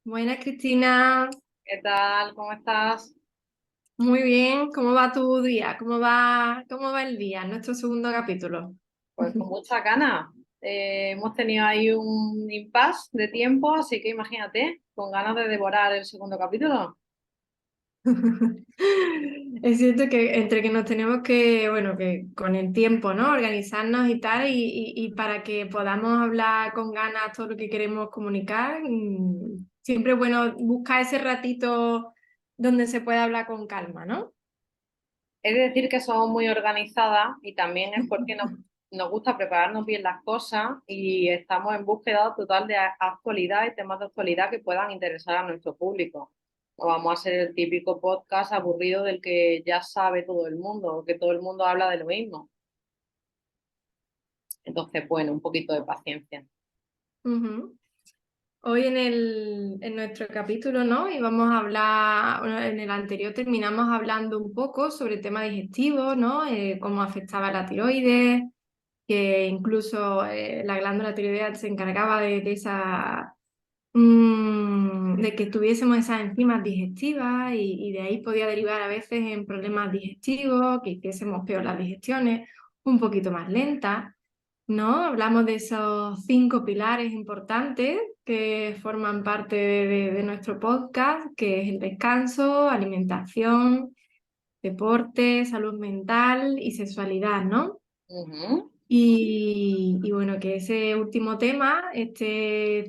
Buenas, Cristina. ¿Qué tal? ¿Cómo estás? Muy bien. ¿Cómo va tu día? ¿Cómo va el día? Nuestro segundo capítulo. Pues con mucha ganas. Hemos tenido ahí un impasse de tiempo, así que imagínate, con ganas de devorar el segundo capítulo. Es cierto que entre que nos tenemos que, bueno, que con el tiempo, ¿no? Organizarnos y tal, y para que podamos hablar con ganas todo lo que queremos comunicar, siempre es bueno buscar ese ratito donde se pueda hablar con calma, ¿no? Es decir, que somos muy organizadas y también es porque nos gusta prepararnos bien las cosas y estamos en búsqueda total de actualidad y temas de actualidad que puedan interesar a nuestro público. No vamos a ser el típico podcast aburrido del que ya sabe todo el mundo o que todo el mundo habla de lo mismo. Entonces, bueno, un poquito de paciencia. Ujú. Hoy en nuestro capítulo, ¿no? Y vamos a hablar, bueno, en el anterior terminamos hablando un poco sobre el tema digestivo, ¿no? Cómo afectaba la tiroides, que incluso la glándula tiroides se encargaba de esa, de que tuviésemos esas enzimas digestivas y de ahí podía derivar a veces en problemas digestivos, que hiciésemos peor las digestiones, un poquito más lentas. ¿No? Hablamos de esos 5 pilares importantes que forman parte de nuestro podcast, que es el descanso, alimentación, deporte, salud mental y sexualidad, ¿no? Ujú. Y bueno, que ese último tema,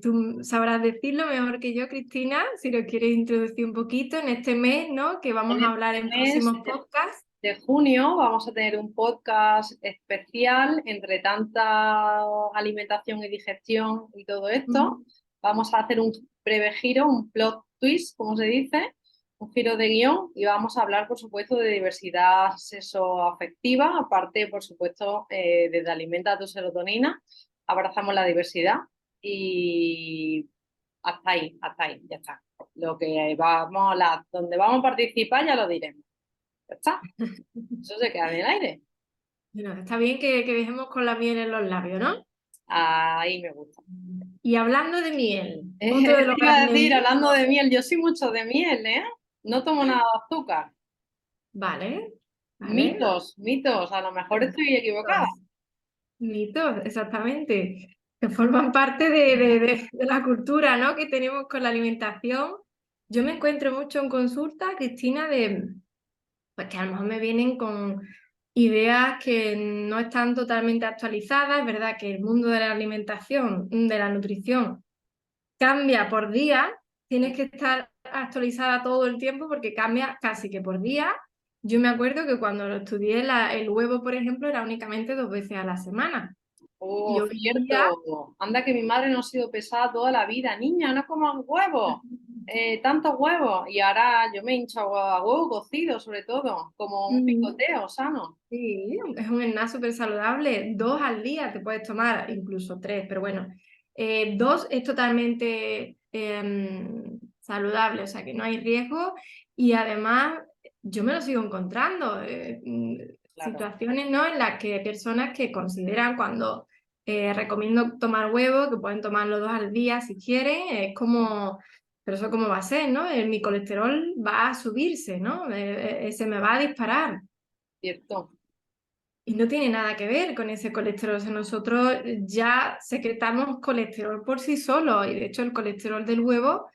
tú sabrás decirlo mejor que yo, Cristina, si lo quieres introducir un poquito en este mes, ¿no? Que vamos En a este hablar en mes próximos podcasts. de junio vamos a tener un podcast especial entre tanta alimentación y digestión y todo esto. Ujú, Vamos a hacer un breve giro, un plot twist, como se dice, un giro de guión y vamos a hablar, por supuesto, de diversidad sexoafectiva, aparte, por supuesto, desde Alimenta tu serotonina, abrazamos la diversidad y hasta ahí, ya está. Lo que vamos, donde vamos a participar ya lo diremos. Ya está. Eso se queda en el aire. bueno, está bien que dejemos con la miel en los labios, ¿no? Ahí me gusta. Y hablando de miel, otro de Te los iba a grandes decir, hablando mitos, de miel, yo soy mucho de miel, ¿eh? No tomo nada de azúcar. vale, vale, Mitos, mitos, a lo mejor estoy equivocada. mitos, mitos, exactamente, que forman parte de la cultura, ¿no? Que tenemos con la alimentación. Yo me encuentro mucho en consulta, Cristina, pues que a lo mejor me vienen con ideas que no están totalmente actualizadas. Es verdad que el mundo de la alimentación, de la nutrición, cambia por día, tienes que estar actualizada todo el tiempo porque cambia casi que por día. Yo me acuerdo que cuando lo estudié, el huevo, por ejemplo, era únicamente 2 veces a la semana. Y Oh, hoy día, cierto. Anda que mi madre no ha sido pesada toda la vida. Niña, no comas huevos. Tantos huevos. Y ahora yo me hincho a huevo cocido, sobre todo, como un mm, picoteo sano. sí, es un snack súper saludable. 2 al día te puedes tomar, incluso 3, pero bueno, 2 es totalmente saludable, o sea que no hay riesgo y además yo me lo sigo encontrando. Claro. Situaciones, ¿no? En las que hay personas que consideran cuando recomiendo tomar huevo, que pueden tomar los 2 al día si quieren, es como, pero eso cómo va a ser, ¿no? Mi colesterol va a subirse, ¿no? Se me va a disparar. Cierto. Y no tiene nada que ver con ese colesterol. O sea, nosotros ya secretamos colesterol por sí solo y de hecho el colesterol del huevo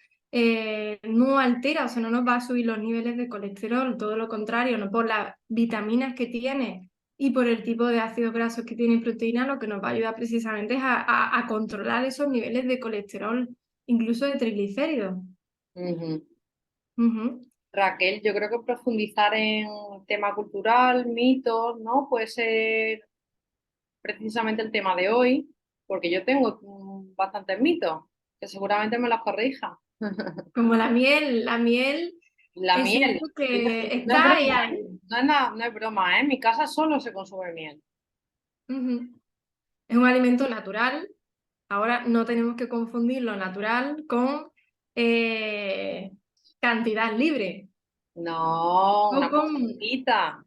no altera, o sea, no nos va a subir los niveles de colesterol, todo lo contrario, no por las vitaminas que tiene y por el tipo de ácidos grasos que tiene y proteína, lo que nos va a ayudar precisamente es a controlar esos niveles de colesterol, incluso de triglicéridos. Ujú. Ujú. Raquel, yo creo que profundizar en tema cultural, mitos, ¿no? Puede ser precisamente el tema de hoy, porque yo tengo bastantes mitos, que seguramente me los corrija. Como la miel La es miel, cierto que no es está ahí, broma, ahí. ¿eh? No es broma, ¿eh? En mi casa solo se consume miel. Ujú. Es un alimento natural. Ahora no tenemos que confundir lo natural con eh, cantidad libre No, o una con, porcioncita.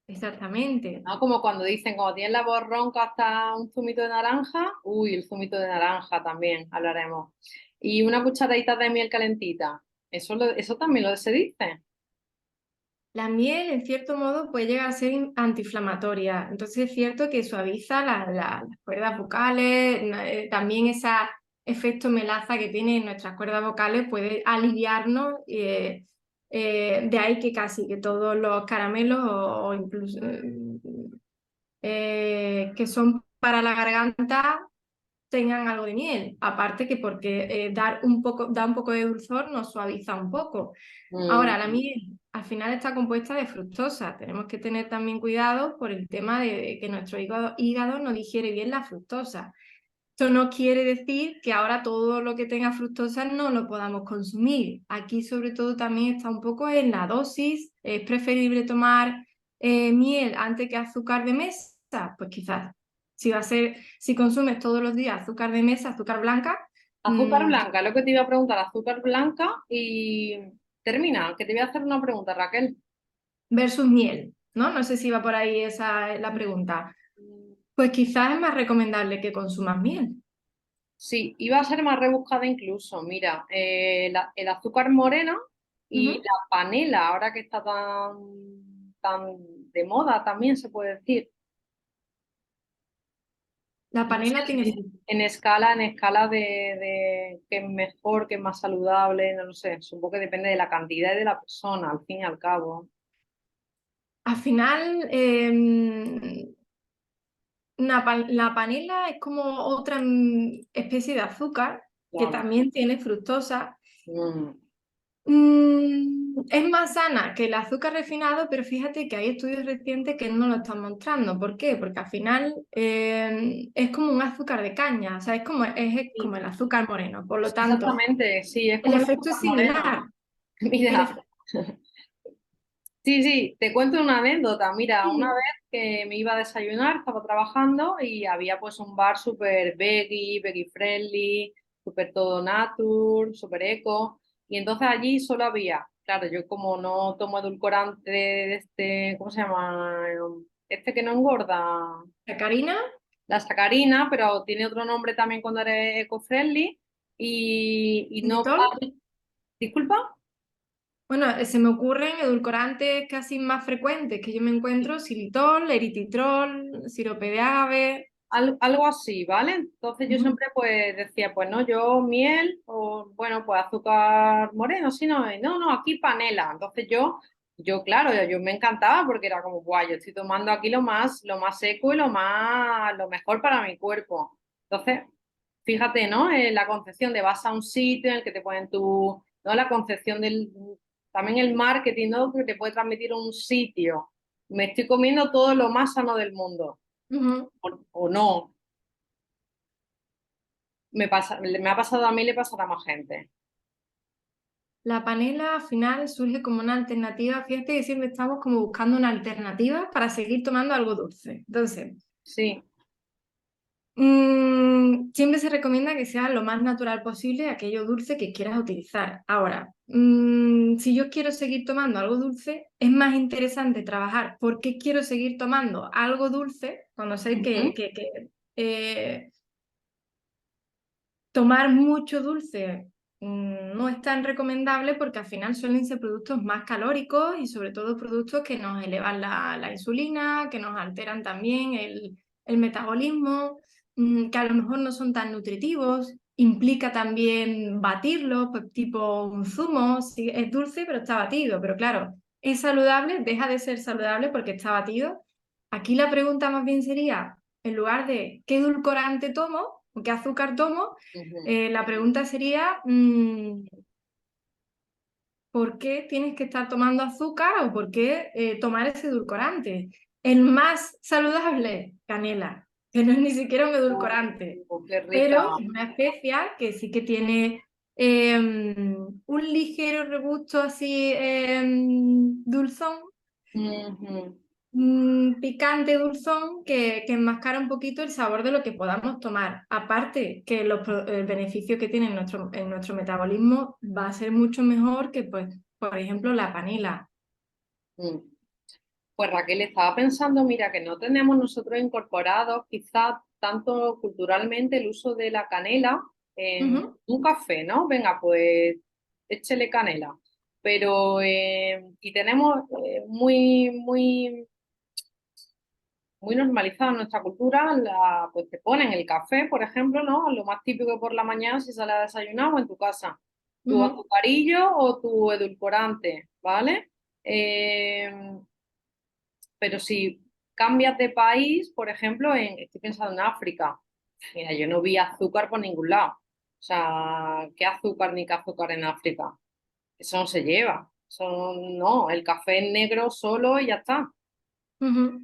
exactamente. ¿No? Como cuando dicen, como tienes la voz ronca hasta un zumito de naranja, uy, el zumito de naranja también hablaremos. Y una cucharadita de miel calentita, eso también lo se dice. La miel, en cierto modo, puede llegar a ser antiinflamatoria. Entonces es cierto que suaviza las cuerdas vocales, también ese efecto melaza que tiene en nuestras cuerdas vocales puede aliviarnos. De ahí que casi que todos los caramelos o incluso que son para la garganta tengan algo de miel. Aparte que porque da un poco de dulzor nos suaviza un poco. Ahora, la Mm, miel al final está compuesta de fructosa. Tenemos que tener también cuidado por el tema de que nuestro hígado no digiere bien la fructosa. Esto no quiere decir que ahora todo lo que tenga fructosa no lo podamos consumir. Aquí sobre todo también está un poco en la dosis. ¿Es preferible tomar miel antes que azúcar de mesa? Pues quizás. Si consumes todos los días azúcar de mesa, azúcar blanca, azúcar mm, blanca, lo que te iba a preguntar, azúcar blanca y termina, que te voy a hacer una pregunta, Raquel. versus miel, ¿no? No sé si va por ahí esa la pregunta. Mm, Pues quizás es más recomendable que consumas miel. sí, iba a ser más rebuscada incluso. Mira, el azúcar moreno y Ujú. la panela, ahora que está tan de moda también se puede decir. La No sé, panela tiene en escala de qué es mejor, qué es más saludable, no lo sé. Supongo que depende de la cantidad y de la persona, al fin y al cabo. Al final, la panela es como otra especie de azúcar que Claro. también tiene fructosa. Mm. Es más sana que el azúcar refinado, pero fíjate que hay estudios recientes que no lo están mostrando. ¿Por qué? Porque al final es como un azúcar de caña, o sea, es como Sí, el azúcar moreno. Por lo tanto, exactamente, sí, es el como el efecto azúcar es moreno. similar. El Mira, efe- sí, sí, te cuento una anécdota. Mira, una Sí. vez que me iba a desayunar, estaba trabajando y había pues un bar súper veggie friendly, súper todo nature, súper eco. Y entonces allí solo había, claro, yo como no tomo edulcorante de este, ¿cómo se llama? Este que no engorda, La Karina, la sacarina, pero tiene otro nombre también cuando eres eco-friendly. Y no, xilitol. disculpa. Bueno, se me ocurren edulcorantes casi más frecuentes que yo me encuentro: xilitol, eritritol, sirope de agave. Algo así, ¿vale? Entonces yo Ujú. siempre pues decía, pues no, yo miel o bueno, pues azúcar moreno, sí, no, no, no, aquí panela. Entonces yo claro, yo me encantaba porque era como, guay, yo estoy tomando aquí lo más seco y lo mejor para mi cuerpo. Entonces, fíjate, ¿no? La concepción de vas a un sitio en el que te ponen ¿no? La concepción también el marketing, ¿no? Que te puede transmitir un sitio. Me estoy comiendo todo lo más sano del mundo Ujú. o no. Me ha pasado a mí, le pasará a más gente. La panela al final surge como una alternativa. Fíjate que siempre estamos como buscando una alternativa para seguir tomando algo dulce. Entonces, Sí. siempre se recomienda que sea lo más natural posible aquello dulce que quieras utilizar. Ahora, si yo quiero seguir tomando algo dulce, es más interesante trabajar por qué quiero seguir tomando algo dulce cuando sé Ujú, eh, tomar mucho dulce no es tan recomendable, porque al final suelen ser productos más calóricos y sobre todo productos que nos elevan la insulina, que nos alteran también el metabolismo, que a lo mejor no son tan nutritivos. Implica también batirlo, pues tipo un zumo. Sí, es dulce pero está batido, pero claro, es saludable, deja de ser saludable porque está batido. Aquí la pregunta más bien sería, en lugar de ¿qué edulcorante tomo o qué azúcar tomo? ujú. La pregunta sería, ¿por qué tienes que estar tomando azúcar o por qué tomar ese edulcorante? El más saludable, canela, que no es ni siquiera un edulcorante, Qué rica. pero es una especia que sí que tiene un ligero regusto así dulzón, Ujú, picante, dulzón, que enmascara un poquito el sabor de lo que podamos tomar. Aparte que el beneficio que tiene en nuestro metabolismo va a ser mucho mejor que, pues, por ejemplo, la panela. mm. Pues Raquel, estaba pensando, mira, que no tenemos nosotros incorporados quizás tanto culturalmente el uso de la canela en Ujú. un café, ¿no? Venga, pues échele canela. Pero, y tenemos muy normalizado en nuestra cultura, pues te ponen el café, por ejemplo, ¿no? Lo más típico por la mañana si sales a desayunar o en tu casa. Tu Ujú. azucarillo o tu edulcorante, ¿vale? Eh, pero si cambias de país, por ejemplo, estoy pensando en África, mira, yo no vi azúcar por ningún lado. O sea, ¿qué azúcar ni qué azúcar en África? Eso no se lleva. Eso no, el café es negro solo y ya está. Ujú.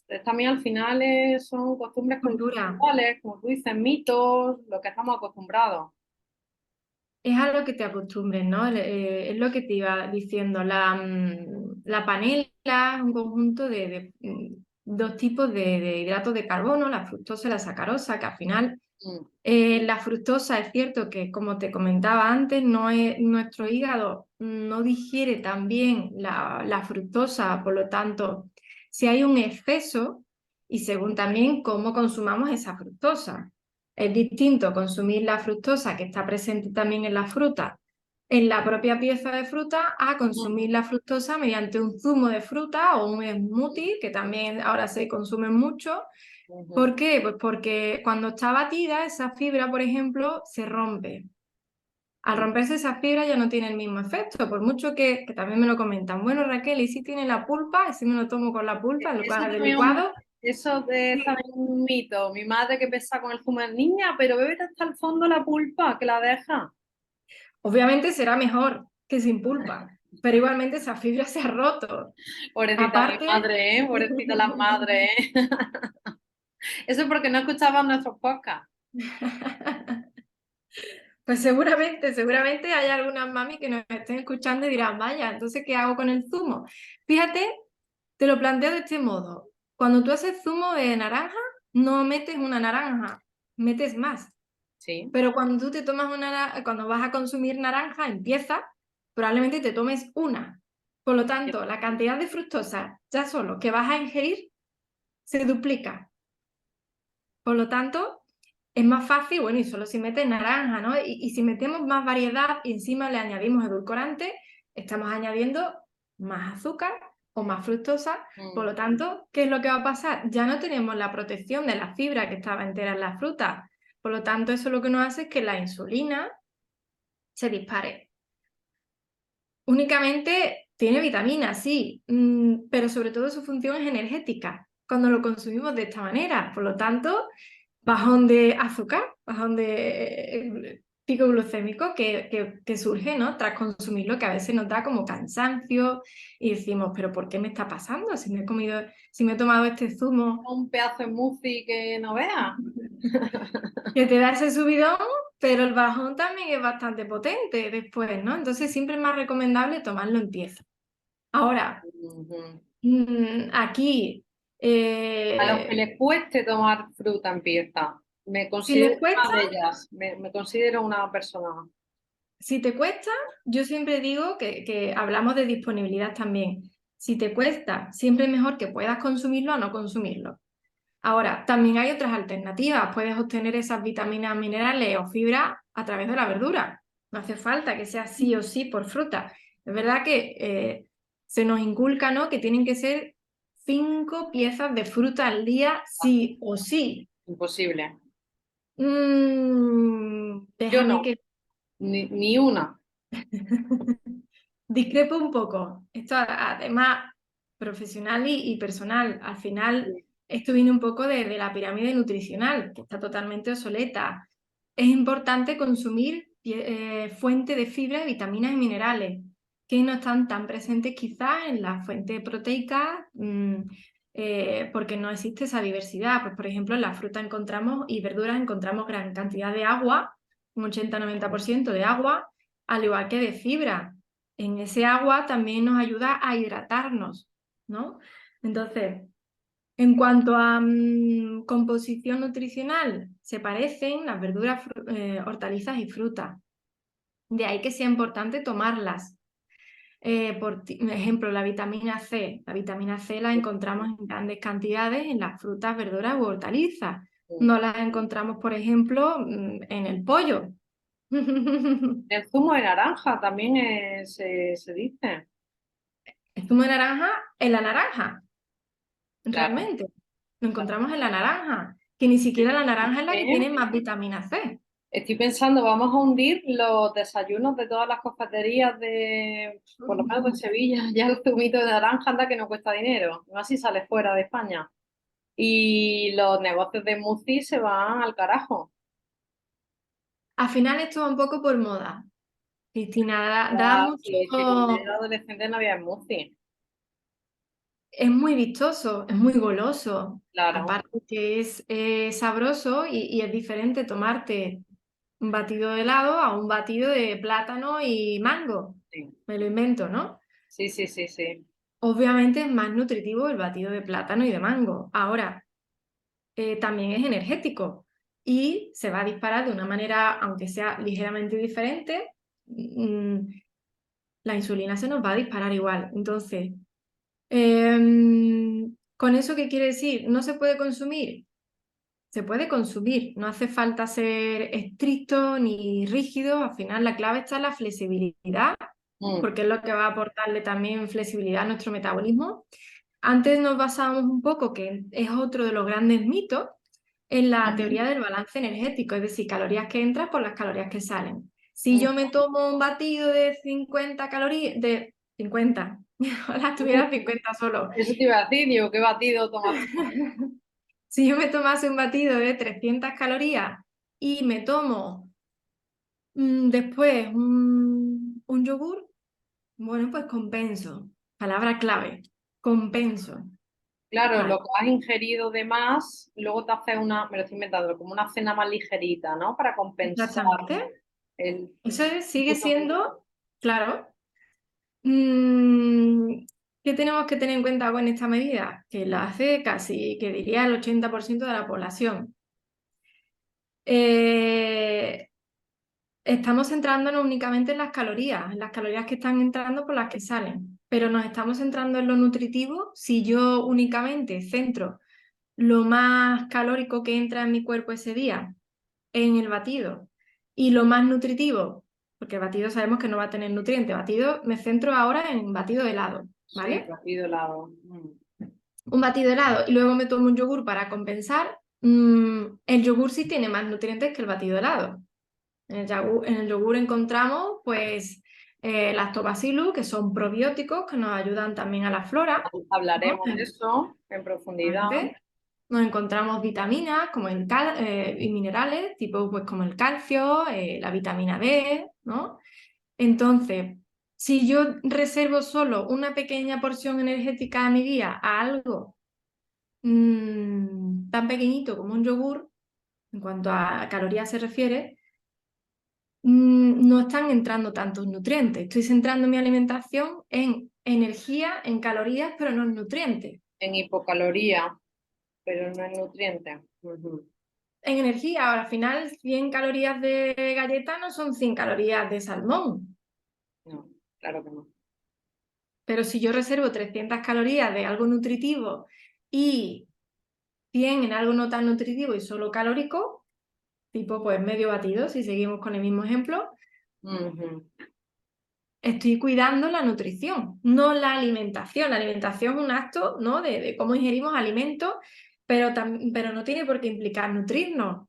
Entonces, también al final son costumbres Cultura. culturales, como tú dices, mitos, lo que estamos acostumbrados. Es a lo que te acostumbres, ¿no? Es lo que te iba diciendo. La panela es un conjunto de dos tipos de hidratos de carbono, la fructosa y la sacarosa, que al final Mm, la fructosa es cierto que, como te comentaba antes, nuestro hígado no digiere tan bien la fructosa, por lo tanto, si hay un exceso, y según también cómo consumamos esa fructosa. Es distinto consumir la fructosa que está presente también en la fruta, en la propia pieza de fruta, a consumir la fructosa mediante un zumo de fruta o un smoothie, que también ahora se consume mucho. ujú. ¿Por qué? Pues porque cuando está batida, esa fibra, por ejemplo, se rompe. Al Mm. romperse esa fibra ya no tiene el mismo efecto, por mucho que también me lo comentan. Bueno, Raquel, ¿y si tiene la pulpa? ¿Y si me lo tomo con la pulpa en Eso lugar del también, licuado? eso es Sí. también un mito. Mi madre que pesa con el zumo de niña, pero bébete hasta el fondo la pulpa, que la deja. Obviamente será mejor que sin pulpa, pero igualmente esa fibra se ha roto. Pobrecita mi Aparte, madre, ¿eh? Pobrecita las madres, ¿eh? Eso es porque no escuchaban nuestros podcasts. pues seguramente hay algunas mami que nos estén escuchando y dirán, vaya, entonces, ¿qué hago con el zumo? Fíjate, te lo planteo de este modo. Cuando tú haces zumo de naranja, no metes una naranja, metes más. Sí. Pero cuando tú te tomas cuando vas a consumir naranja, empieza, probablemente te tomes una. Por lo tanto, la cantidad de fructosa ya solo que vas a ingerir se duplica. Por lo tanto, es más fácil, bueno, y solo si metes naranja, ¿no? Y si metemos más variedad y encima le añadimos edulcorante, estamos añadiendo más azúcar o más fructosa. Por Mm. lo tanto, ¿qué es lo que va a pasar? Ya no tenemos la protección de la fibra que estaba entera en la fruta. Por lo tanto, eso lo que nos hace es que la insulina se dispare. Únicamente tiene vitaminas, sí, pero sobre todo su función es energética cuando lo consumimos de esta manera. Por lo tanto, bajón de azúcar, bajón de pico glucémico que surge, ¿no? Tras consumirlo, que a veces nos da como cansancio y decimos, pero ¿por qué me está pasando? Si me he tomado este zumo Un pedazo de smoothie que no veas. que te da ese subidón, pero el bajón también es bastante potente después, ¿no? Entonces siempre es más recomendable tomarlo en pieza. Ahora, Ujú. aquí, A los que eh, les cueste tomar fruta empieza. Me si considero les cuesta, una de ellas. Me considero una persona. si te cuesta, yo siempre digo que hablamos de disponibilidad también. Si te cuesta, siempre es mejor que puedas consumirlo a no consumirlo. Ahora, también hay otras alternativas. Puedes obtener esas vitaminas, minerales o fibra a través de la verdura. No hace falta que sea sí o sí por fruta. Es verdad que se nos inculca, ¿no?, que tienen que ser 5 piezas de fruta al día sí o sí. Imposible. Yo Déjame no, que ni una. discrepo un poco. Esto además profesional y personal. Al final, esto viene un poco de la pirámide nutricional, que está totalmente obsoleta. Es importante consumir fuente de fibra, vitaminas y minerales, que no están tan presentes quizás en la fuente proteica, porque no existe esa diversidad. Pues, por ejemplo, en la fruta encontramos y verduras encontramos gran cantidad de agua, un 80-90% de agua, al igual que de fibra. En ese agua también nos ayuda a hidratarnos, ¿no? Entonces, en cuanto a composición nutricional, se parecen las verduras, hortalizas y frutas. De ahí que sea importante tomarlas. Mm. Por ejemplo, la vitamina C. La vitamina C la encontramos en grandes cantidades en las frutas, verduras u hortalizas. No la encontramos, por ejemplo, en el pollo. El zumo de naranja también se dice. El zumo de naranja en la naranja, Claro. realmente. Lo encontramos en la naranja, que ni siquiera la naranja es la que ¿Eh? tiene más vitamina C. Estoy pensando, vamos a hundir los desayunos de todas las cafeterías por lo menos de Sevilla, ya el zumito de naranja anda que no cuesta dinero, no así sale fuera de España. Y los negocios de smoothie se van al carajo. Al final esto va un poco por moda. Cristina, da Ya, mucho. sí, que cuando yo era adolescente no había smoothie. Es muy vistoso, es muy goloso. Claro, Aparte que es sabroso y es diferente tomarte un batido de helado a un batido de plátano y mango. sí, Me lo invento, ¿no? sí, sí, sí, sí. Obviamente es más nutritivo el batido de plátano y de mango. Ahora, también es energético y se va a disparar de una manera, aunque sea ligeramente diferente, mm, la insulina se nos va a disparar igual. Entonces, ¿con eso qué quiere decir? ¿No se puede consumir? Se puede consumir, no hace falta ser estricto ni rígido, al final la clave está en la flexibilidad, Mm, porque es lo que va a aportarle también flexibilidad a nuestro metabolismo. Antes nos basábamos un poco, que es otro de los grandes mitos, en la ujú, teoría del balance energético, es decir, calorías que entran por las calorías que salen. Si mm. yo me tomo un batido de 50 calorías, de 50, ojalá tuviera 50 solo. Eso te iba a decir, digo, ¿qué batido tomas tú? Si yo me tomase un batido de 300 calorías y me tomo después un yogur, bueno, pues compenso. Palabra clave, compenso. Claro, Vale, lo que has ingerido de más, luego te hace me lo estoy inventando, como una cena más ligerita, ¿no? Para compensar exactamente. el... Sigue siendo, claro. Mm, ¿Qué tenemos que tener en cuenta con esta medida? Que la hace casi, que diría el 80% de la población. Eh, Estamos centrándonos únicamente en las calorías que están entrando por las que salen, pero nos estamos centrando en lo nutritivo. Si yo únicamente centro lo más calórico que entra en mi cuerpo ese día en el batido y lo más nutritivo, porque el batido sabemos que no va a tener nutrientes, batido, me centro ahora en batido de helado, Sí, ¿vale? batido helado. Un batido de helado y luego me tomo un yogur para compensar, el yogur sí tiene más nutrientes que el batido de helado. En el yogur encontramos pues lactobacillus, que son probióticos que nos ayudan también a la flora, ¿no? Hablaremos de eso en profundidad. Exactamente. Nos encontramos vitaminas como y minerales, tipo pues como el calcio, la vitamina D, ¿no? Entonces, si yo reservo solo una pequeña porción energética a mi día a algo tan pequeñito como un yogur, en cuanto a calorías se refiere, no están entrando tantos nutrientes. Estoy centrando mi alimentación en energía, en calorías, pero no en nutrientes. En hipocaloría, pero no en nutrientes. Ujú. En energía, ahora al final 100 calorías de galleta no son 100 calorías de salmón, No, claro que no. pero si yo reservo 300 calorías de algo nutritivo y 100 en algo no tan nutritivo y solo calórico, tipo pues medio batido, si seguimos con el mismo ejemplo, Ujú. estoy cuidando la nutrición, no la alimentación. La alimentación es un acto, ¿no? de cómo ingerimos alimentos, pero no tiene por qué implicar nutrirnos.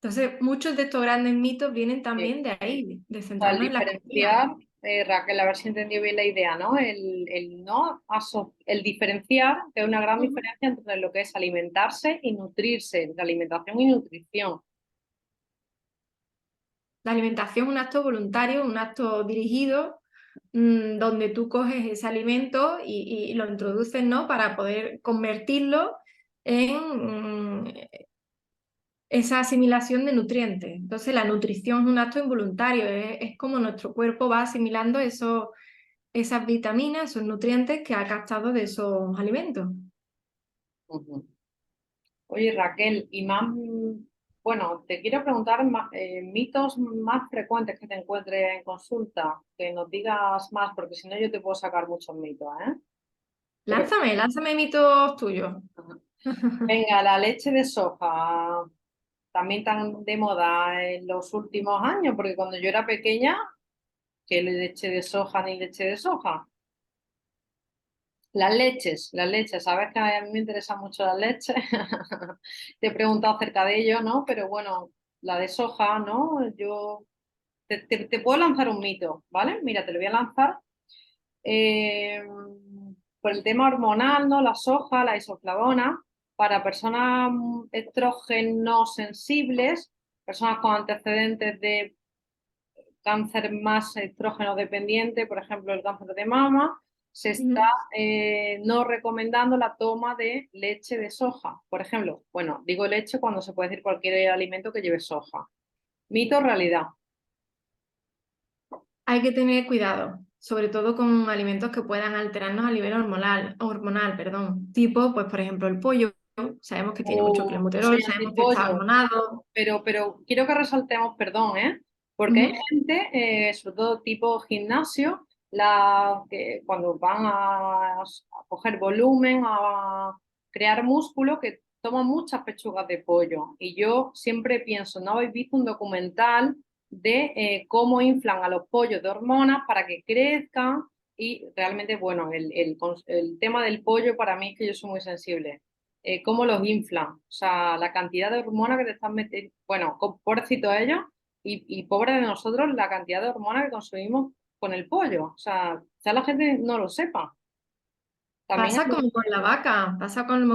Entonces, muchos de estos grandes mitos vienen Sí. también de ahí, de O sea, el centrarnos en las calorías. diferenciar, Raquel, a ver si he entendido bien la idea, ¿no? No el diferenciar, que hay una gran Ujú. diferencia entre lo que es alimentarse y nutrirse, entre alimentación y nutrición. La alimentación es un acto voluntario, un acto dirigido, donde tú coges ese alimento y lo introduces, ¿no? Para poder convertirlo en esa asimilación de nutrientes. Entonces, la nutrición es un acto involuntario, es como nuestro cuerpo va asimilando esas vitaminas, esos nutrientes que ha captado de esos alimentos. Ujú. Oye, Raquel, ¿y más Bueno, te quiero preguntar mitos más frecuentes que te encuentres en consulta, que nos digas más, porque si no yo te puedo sacar muchos mitos, ¿eh? Pero Lánzame mitos tuyos. venga, la leche de soja, también tan de moda en los últimos años, porque cuando yo era pequeña, ¿qué leche de soja ni leche de soja? Las leches, sabes que a mí me interesan mucho las leches. Te he preguntado acerca de ello, ¿no? Pero bueno, la de soja, ¿no? Yo te puedo lanzar un mito, ¿vale? Mira, te lo voy a lanzar. Eh, por el tema hormonal, ¿no? La soja, la isoflavona, para personas estrógeno sensibles, personas con antecedentes de cáncer más estrógeno dependiente, por ejemplo, el cáncer de mama, se está Ujú. no recomendando la toma de leche de soja. Por ejemplo, bueno, digo leche cuando se puede decir cualquier alimento que lleve soja. Mito o realidad. Hay que tener cuidado, sobre todo con alimentos que puedan alterarnos a nivel perdón. Tipo, pues por ejemplo, el pollo, sabemos que tiene mucho Yo soy clenbuterol, sabemos que está antipollo, hormonado. pero quiero que resaltemos, perdón, ¿eh? Porque hay Ujú, gente, sobre todo tipo gimnasio, que cuando van a coger volumen, a crear músculo, que toman muchas pechugas de pollo. Y yo siempre pienso, ¿no habéis visto un documental de cómo inflan a los pollos de hormonas para que crezcan? Y realmente, bueno, el tema del pollo para mí es que yo soy muy sensible cómo los inflan, o sea, la cantidad de hormonas que te están metiendo, bueno, pobrecito ellos y pobre de nosotros la cantidad de hormonas que consumimos con el pollo, o sea, quizá la gente no lo sepa. También pasa como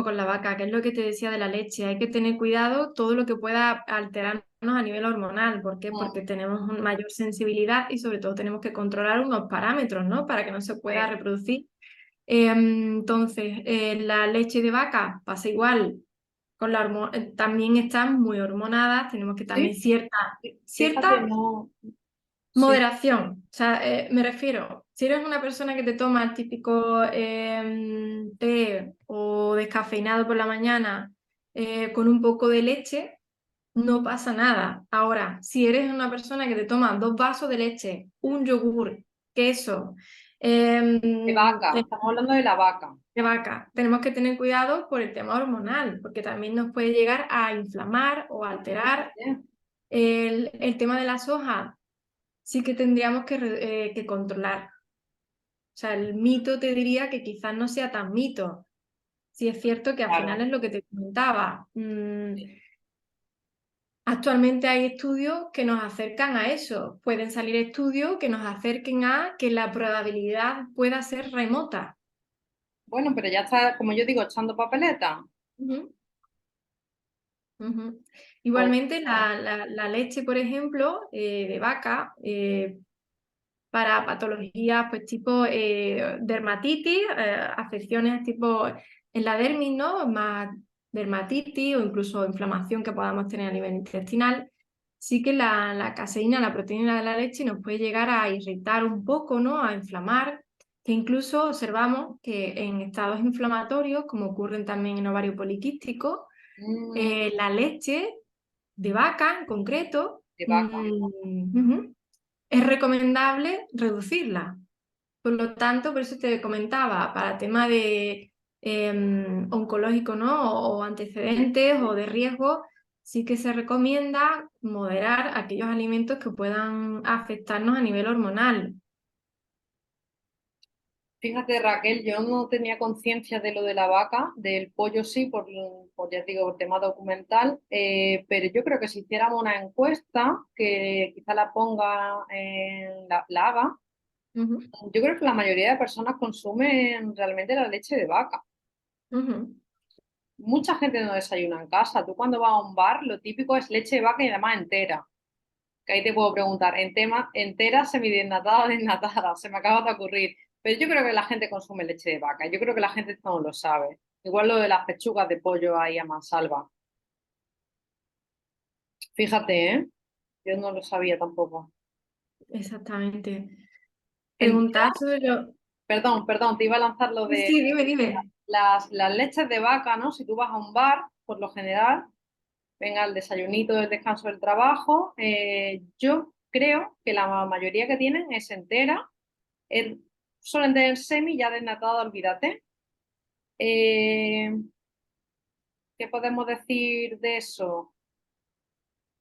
con la vaca, que es lo que te decía de la leche. Hay que tener cuidado todo lo que pueda alterarnos a nivel hormonal. ¿Por qué? Porque mm, tenemos una mayor sensibilidad y sobre todo tenemos que controlar unos parámetros, ¿no? Para que no se pueda sí, reproducir. Entonces, la leche de vaca pasa igual. También están muy hormonadas, tenemos que también sí, fíjate, cierta no, sí, moderación. O sea, me refiero, si eres una persona que te toma el típico té o descafeinado por la mañana con un poco de leche, no pasa nada. Ahora, si eres una persona que te toma 2 vasos de leche, un yogur, queso, de vaca, estamos hablando de la vaca. de vaca, tenemos que tener cuidado por el tema hormonal, porque también nos puede llegar a inflamar o alterar. Fíjate. El tema de la soja sí que tendríamos que controlar. O sea, el mito te diría que quizás no sea tan mito. Si es cierto que al final Claro. es lo que te comentaba. Actualmente hay estudios que nos acercan a eso. Pueden salir estudios que nos acerquen a que la probabilidad pueda ser remota. Bueno, pero ya está, como yo digo, echando papeleta. Ujú, ujú. Pues, Igualmente, la leche, por ejemplo, de vaca, para patologías pues tipo dermatitis, afecciones tipo en la dermis, ¿no? Más dermatitis o incluso inflamación que podamos tener a nivel intestinal, sí que la caseína, la proteína de la leche nos puede llegar a irritar un poco, ¿no? A inflamar, que incluso observamos que en estados inflamatorios, como ocurren también en ovario poliquístico, mm, la leche de vaca en concreto, de vaca. ujú, es recomendable reducirla. Por lo tanto, por eso te comentaba, para tema de oncológico, ¿no? O antecedentes o de riesgo, sí que se recomienda moderar aquellos alimentos que puedan afectarnos a nivel hormonal. Fíjate, Raquel, yo no tenía conciencia de lo de la vaca, del pollo sí, ya te digo, por tema documental, pero yo creo que si hiciéramos una encuesta, que quizá la ponga en la haga, Ujú, yo creo que la mayoría de personas consumen realmente la leche de vaca. ujú. Mucha gente no desayuna en casa. Tú cuando vas a un bar, lo típico es leche de vaca y además entera. Que ahí te puedo preguntar, en tema entera, semidesnatada o desnatada, se me acaba de ocurrir. Pero yo creo que la gente consume leche de vaca, yo creo que la gente esto no lo sabe. Igual lo de las pechugas de pollo ahí a mansalva. Fíjate, ¿eh? Yo no lo sabía tampoco. Exactamente. Entera, Preguntar sobre lo... perdón, te iba a lanzar lo Sí, de sí, dime, dime. las leches de vaca, ¿no? Si tú vas a un bar, por lo general, venga el desayunito, el descanso del trabajo. Yo creo que la mayoría que tienen es entera. Eh, Suelen tener semi ya desnatada, olvídate. Eh, ¿Qué podemos decir de eso?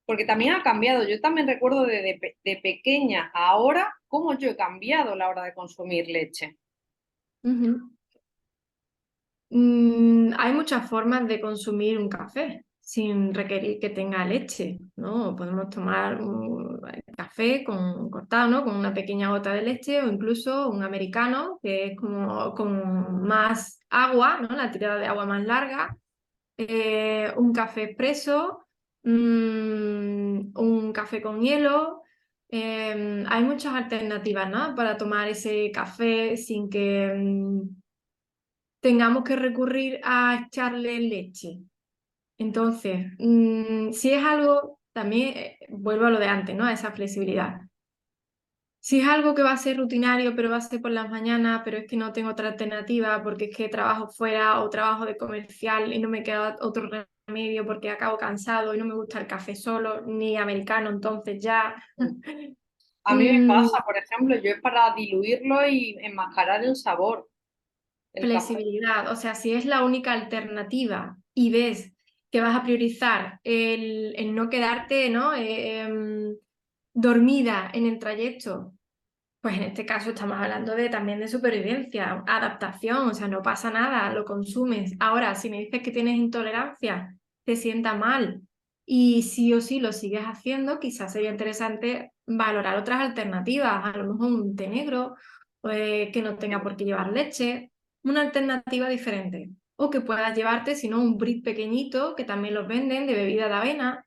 Porque también ha cambiado. Yo también recuerdo de pequeña a ahora cómo yo he cambiado a la hora de consumir leche. Ujú. Hay muchas formas de consumir un café sin requerir que tenga leche, ¿no? Podemos tomar un café cortado, ¿no? Con una pequeña gota de leche o incluso un americano que es como con más agua, ¿no? La tirada de agua más larga, un café expreso, un café con hielo. Hay muchas alternativas, ¿no? Para tomar ese café sin que tengamos que recurrir a echarle leche. Entonces, si es algo, también vuelvo a lo de antes, ¿no? A esa flexibilidad. Si es algo que va a ser rutinario, pero va a ser por las mañanas, pero es que no tengo otra alternativa porque es que trabajo fuera o trabajo de comercial y no me queda otro remedio porque acabo cansado y no me gusta el café solo, ni americano, entonces ya. A mí me Mm, pasa, por ejemplo, yo es para diluirlo y enmascarar el sabor, el café. Flexibilidad, o sea, si es la única alternativa y ves que vas a priorizar el no quedarte, ¿no? Dormida en el trayecto, pues en este caso estamos hablando de, también de supervivencia, adaptación, o sea, no pasa nada, lo consumes. Ahora, si me dices que tienes intolerancia, te sienta mal y sí o sí lo sigues haciendo, quizás sería interesante valorar otras alternativas, a lo mejor un té negro, que no tenga por qué llevar leche, una alternativa diferente. O que puedas llevarte, si no, un brick pequeñito, que también los venden, de bebida de avena,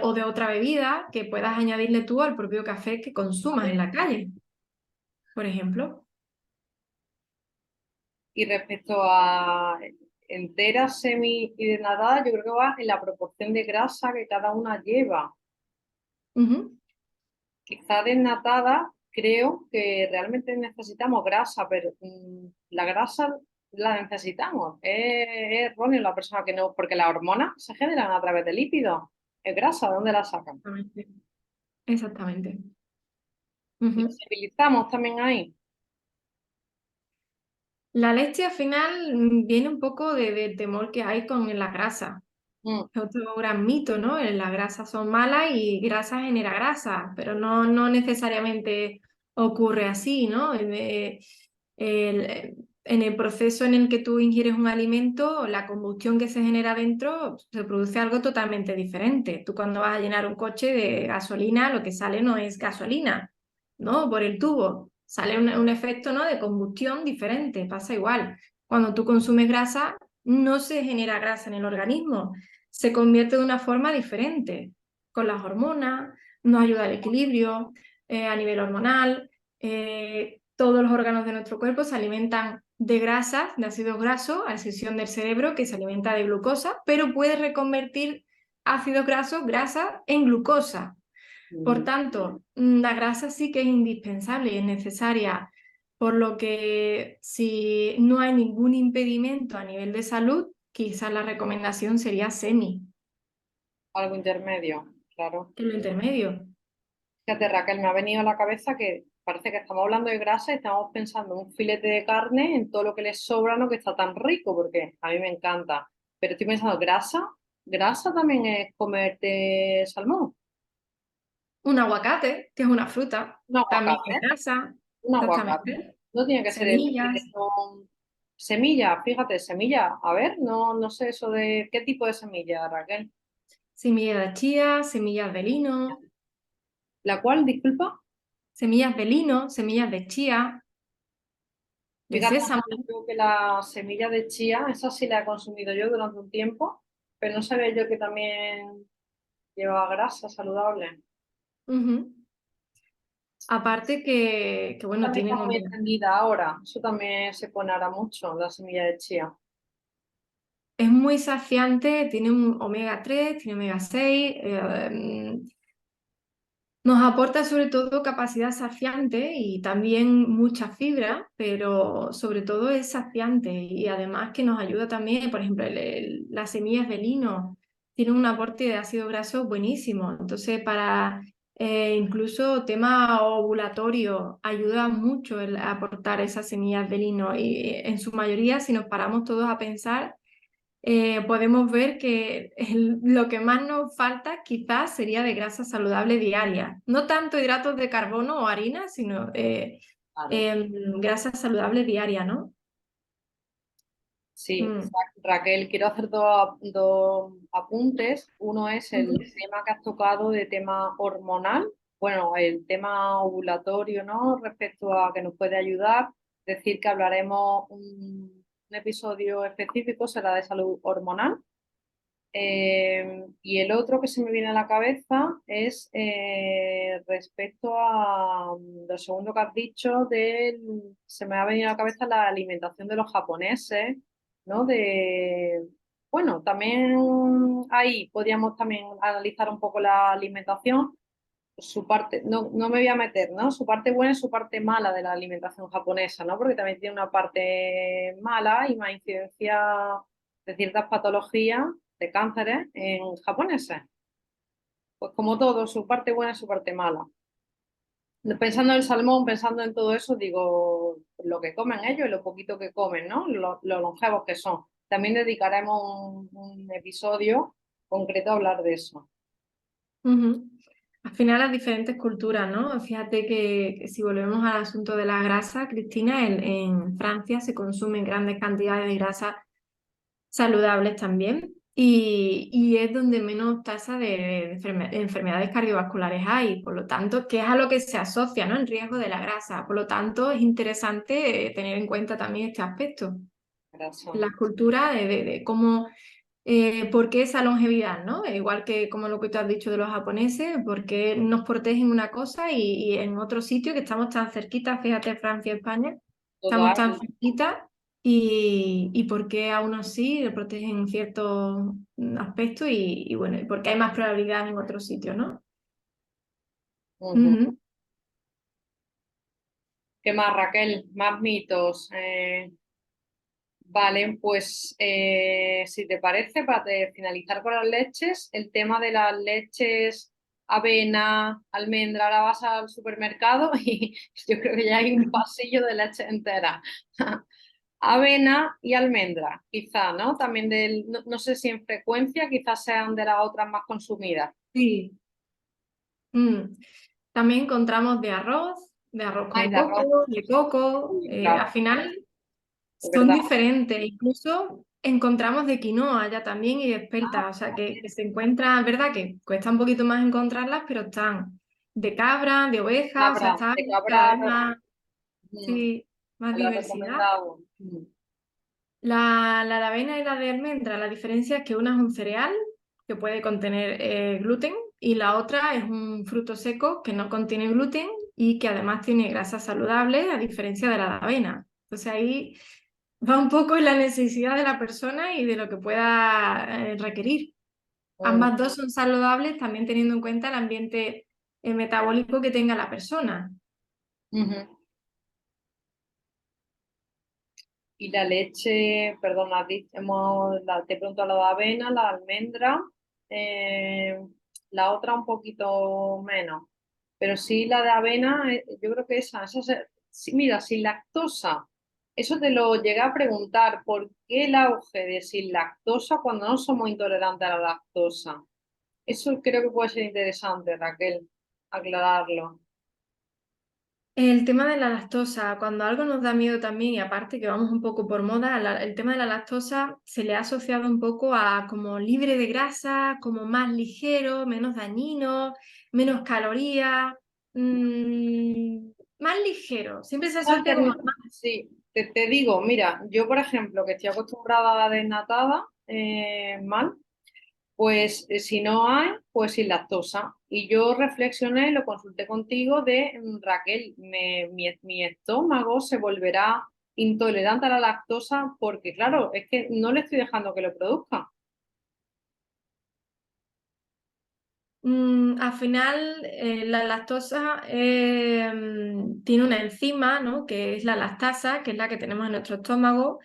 o de otra bebida que puedas añadirle tú al propio café que consumas en la calle, por ejemplo. Y respecto a entera, semi y desnatada, yo creo que va en la proporción de grasa que cada una lleva. Ujú. Quizá desnatada, creo que realmente necesitamos grasa, pero la grasa la necesitamos. Es erróneo la persona que no, porque las hormonas se generan a través de lípidos. Es grasa, ¿de dónde la sacan? Exactamente. Exactamente. La Ujú. civilizamos también ahí. La leche al final viene un poco del temor que hay con la grasa. Mm. Es otro gran mito, ¿no? Las grasas son malas y grasa genera grasa, pero no necesariamente ocurre así, ¿no? En el proceso en el que tú ingieres un alimento, la combustión que se genera dentro, se produce algo totalmente diferente. Tú cuando vas a llenar un coche de gasolina, lo que sale no es gasolina, ¿no? Por el tubo. Sale un efecto, ¿no? De combustión diferente, pasa igual. Cuando tú consumes grasa, no se genera grasa en el organismo, se convierte de una forma diferente, con las hormonas, nos ayuda al equilibrio a nivel hormonal. Todos los órganos de nuestro cuerpo se alimentan de grasas, de ácidos grasos, a excepción del cerebro que se alimenta de glucosa, pero puede reconvertir ácidos grasos, grasa, en glucosa. Por Mm. tanto, la grasa sí que es indispensable y es necesaria, por lo que si no hay ningún impedimento a nivel de salud, quizás la recomendación sería semi, Algo intermedio, claro. en lo intermedio. Fíjate, Raquel, me ha venido a la cabeza que parece que estamos hablando de grasa y estamos pensando en un filete de carne, en todo lo que le sobra, no que está tan rico, porque a mí me encanta. Pero estoy pensando, ¿grasa? ¿Grasa también es comerte salmón? Un aguacate, que es una fruta, Un también aguacate, es grasa, un aguacate. exactamente. No tiene que ser el Semillas, con semilla, fíjate, semilla. A ver, no sé eso de qué tipo de semilla, Raquel. semillas de chía, semillas de lino, ¿La cual, disculpa? semillas de chía, de Fíjate, sésamo. yo que la semilla de chía, esa sí la he consumido yo durante un tiempo, pero no sabía yo que también llevaba grasa saludable. Ujú. Aparte que, bueno, También está tienen muy omega. extendida ahora, eso también se pone ahora mucho, la semilla de chía. Es muy saciante, tiene un omega 3, tiene omega 6, nos aporta sobre todo capacidad saciante y también mucha fibra, pero sobre todo es saciante y además que nos ayuda también, por ejemplo, las semillas de lino tienen un aporte de ácido graso buenísimo. Entonces, para incluso tema ovulatorio, ayuda mucho el aportar esas semillas de lino. Y en su mayoría, si nos paramos todos a pensar, podemos ver que lo que más nos falta quizás sería de grasa saludable diaria. No tanto hidratos de carbono o harina, sino Claro. grasa saludable diaria, ¿no? Sí, Mm. Raquel, quiero hacer dos apuntes. Uno es el Ujú. tema que has tocado de tema hormonal, bueno, el tema ovulatorio, ¿no? Respecto a que nos puede ayudar. Decir que hablaremos un episodio específico, será de salud hormonal. Y el otro que se me viene a la cabeza es respecto a lo segundo que has dicho, se me ha venido a la cabeza la alimentación de los japoneses, ¿no? Bueno, también ahí podríamos también analizar un poco la alimentación, su parte, no me voy a meter, ¿no? Su parte buena y su parte mala de la alimentación japonesa, ¿no? Porque también tiene una parte mala y más incidencia de ciertas patologías de cánceres en japoneses. Pues como todo, su parte buena y su parte mala. Pensando en el salmón, pensando en todo eso, digo, lo que comen ellos y lo poquito que comen, ¿no? Lo longevos que son. También dedicaremos un episodio concreto a hablar de eso. Ujú. Al final las diferentes culturas, ¿no? Fíjate que si volvemos al asunto de la grasa, Cristina, en Francia se consumen grandes cantidades de grasa saludables también y es donde menos tasa de enfermedades cardiovasculares hay, por lo tanto, que es a lo que se asocia, ¿no? El riesgo de la grasa. Por lo tanto, es interesante tener en cuenta también este aspecto. Gracias. La cultura de cómo ¿por qué esa longevidad, ¿no? Igual que como lo que tú has dicho de los japoneses, ¿por qué nos protegen una cosa y en otro sitio que estamos tan cerquita, fíjate, Francia y España, estamos Total. tan cerquita y por qué a unos sí le protegen en ciertos aspectos y bueno, y por qué hay más probabilidad en otros sitios, ¿no? Ujú. Ujú. ¿Qué más, Raquel? Más mitos. Vale, pues si te parece, para finalizar con las leches, el tema de las leches, avena, almendra, ahora vas al supermercado y yo creo que ya hay un pasillo de leche entera. Avena y almendra, quizá, ¿no? También no sé si en frecuencia, quizás sean de las otras más consumidas. Sí. Mm. También encontramos de arroz Ay, con de arroz, coco, de coco. sí, claro, Al final es son verdad. diferentes, incluso encontramos de quinoa ya también y de espelta, o sea que se encuentran, verdad que cuesta un poquito más encontrarlas, pero están de cabra, de oveja, o sea, está De cada cabra, vez más, mm, sí, más me lo has diversidad. recomendado. La de avena y la de almendra, la diferencia es que una es un cereal que puede contener gluten y la otra es un fruto seco que no contiene gluten y que además tiene grasa saludable, a diferencia de la de avena. Entonces ahí va un poco en la necesidad de la persona y de lo que pueda requerir. Mm, Ambas dos son saludables, también teniendo en cuenta el ambiente metabólico que tenga la persona. ujú. Y la leche, perdón, te pregunto la de avena, la de almendra, eh, la otra un poquito menos, pero sí la de avena, yo creo que sí, mira, sin lactosa, eso te lo llegué a preguntar, ¿por qué el auge de sin lactosa cuando no somos intolerantes a la lactosa? Eso creo que puede ser interesante, Raquel, aclararlo. El tema de la lactosa, cuando algo nos da miedo también, y aparte que vamos un poco por moda, el tema de la lactosa se le ha asociado un poco a como libre de grasa, como más ligero, menos dañino, menos calorías, más ligero. Siempre se asocia como más. Sí, te digo, mira, yo por ejemplo, que estoy acostumbrada a la desnatada, mal, pues si no hay, pues sin lactosa. Y yo reflexioné, lo consulté contigo de Raquel, mi estómago se volverá intolerante a la lactosa porque, claro, es que no le estoy dejando que lo produzca. Al final, la lactosa tiene una enzima, ¿no? Que es la lactasa, que es la que tenemos en nuestro estómago,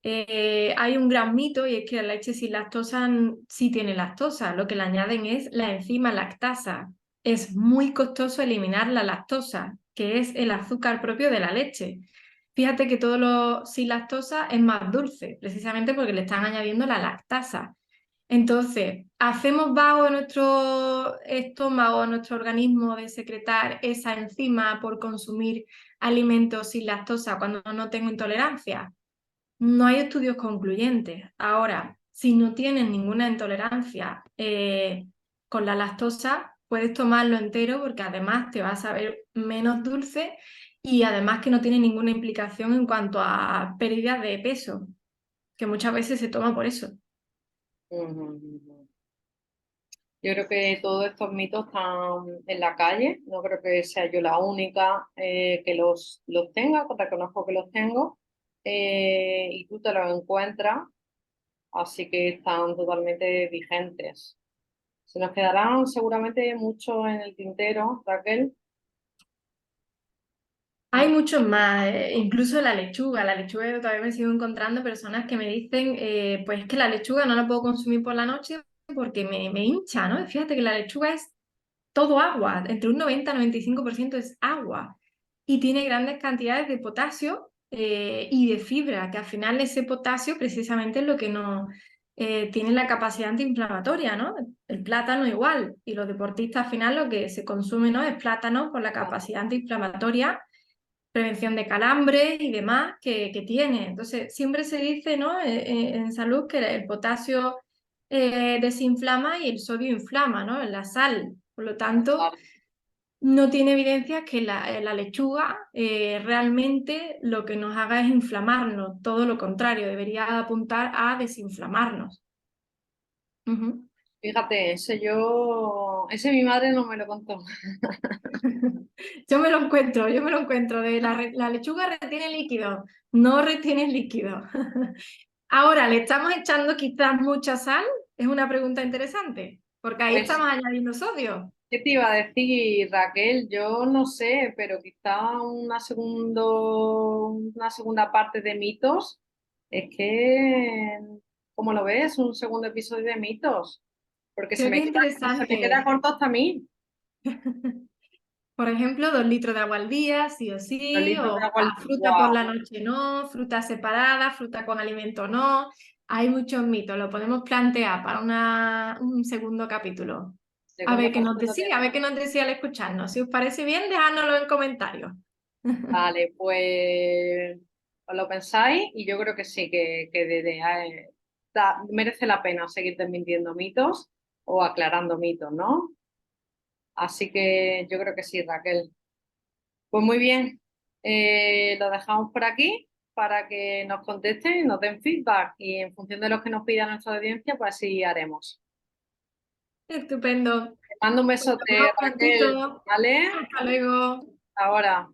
Hay un gran mito y es que la leche sin lactosa sí tiene lactosa, lo que le añaden es la enzima lactasa. Es muy costoso eliminar la lactosa, que es el azúcar propio de la leche. Fíjate que todo lo sin lactosa es más dulce, precisamente porque le están añadiendo la lactasa. Entonces, ¿hacemos vago nuestro estómago, nuestro organismo de secretar esa enzima por consumir alimentos sin lactosa cuando no tengo intolerancia? No hay estudios concluyentes. Ahora, si no tienes ninguna intolerancia con la lactosa, puedes tomarlo entero porque además te va a saber menos dulce y además que no tiene ninguna implicación en cuanto a pérdida de peso, que muchas veces se toma por eso. Ujú. Yo creo que todos estos mitos están en la calle, no creo que sea yo la única que los tenga, reconozco que los tengo, y tú te los encuentras, así que están totalmente vigentes. Se nos quedarán seguramente mucho en el tintero, Raquel. Hay muchos más, incluso la lechuga yo todavía me sigo encontrando personas que me dicen, pues es que la lechuga no la puedo consumir por la noche porque me hincha, ¿no? Fíjate que la lechuga es todo agua, entre un 90 y 95% es agua y tiene grandes cantidades de potasio y de fibra, que al final ese potasio precisamente es lo que nos tiene la capacidad antiinflamatoria, ¿no? El plátano igual, y los deportistas al final lo que se consume, ¿no? Es plátano por la capacidad antiinflamatoria, prevención de calambres y demás que tiene. Entonces, siempre se dice, ¿no? En salud que el potasio desinflama y el sodio inflama, ¿no? En la sal. Por lo tanto, no tiene evidencia que la lechuga realmente lo que nos haga es inflamarnos, todo lo contrario, debería apuntar a desinflamarnos. Ujú. Fíjate, ese mi madre no me lo contó. Yo me lo encuentro, la lechuga retiene líquido, no retiene líquido. Ahora, ¿le estamos echando quizás mucha sal? Es una pregunta interesante, porque ahí Pues, estamos añadiendo sodio. ¿qué te iba a decir, Raquel? Yo no sé, pero quizá una segunda parte de mitos. Es que, ¿cómo lo ves? Un segundo episodio de mitos. Porque Creo que es se me queda interesante. corto hasta a mí. Por ejemplo, 2 litros de agua al día, sí o Los sí, litros o de agua. la fruta por ¡Guau! la noche no, fruta separada, fruta con alimento no. Hay muchos mitos, lo podemos plantear para un segundo capítulo. A Segundo ver qué nos capítulo decía, a ver qué nos decía al escucharnos. Si os parece bien, dejádnoslo en comentarios. Vale, pues os lo pensáis y yo creo que sí, merece la pena seguir desmintiendo mitos o aclarando mitos, ¿no? Así que yo creo que sí, Raquel. Pues muy bien, lo dejamos por aquí para que nos contesten y nos den feedback y en función de lo que nos pida nuestra audiencia, pues así haremos. Estupendo. Te mando un Pues nos vemos besote, Raquel, prontito. ¿vale? Hasta luego. Ahora.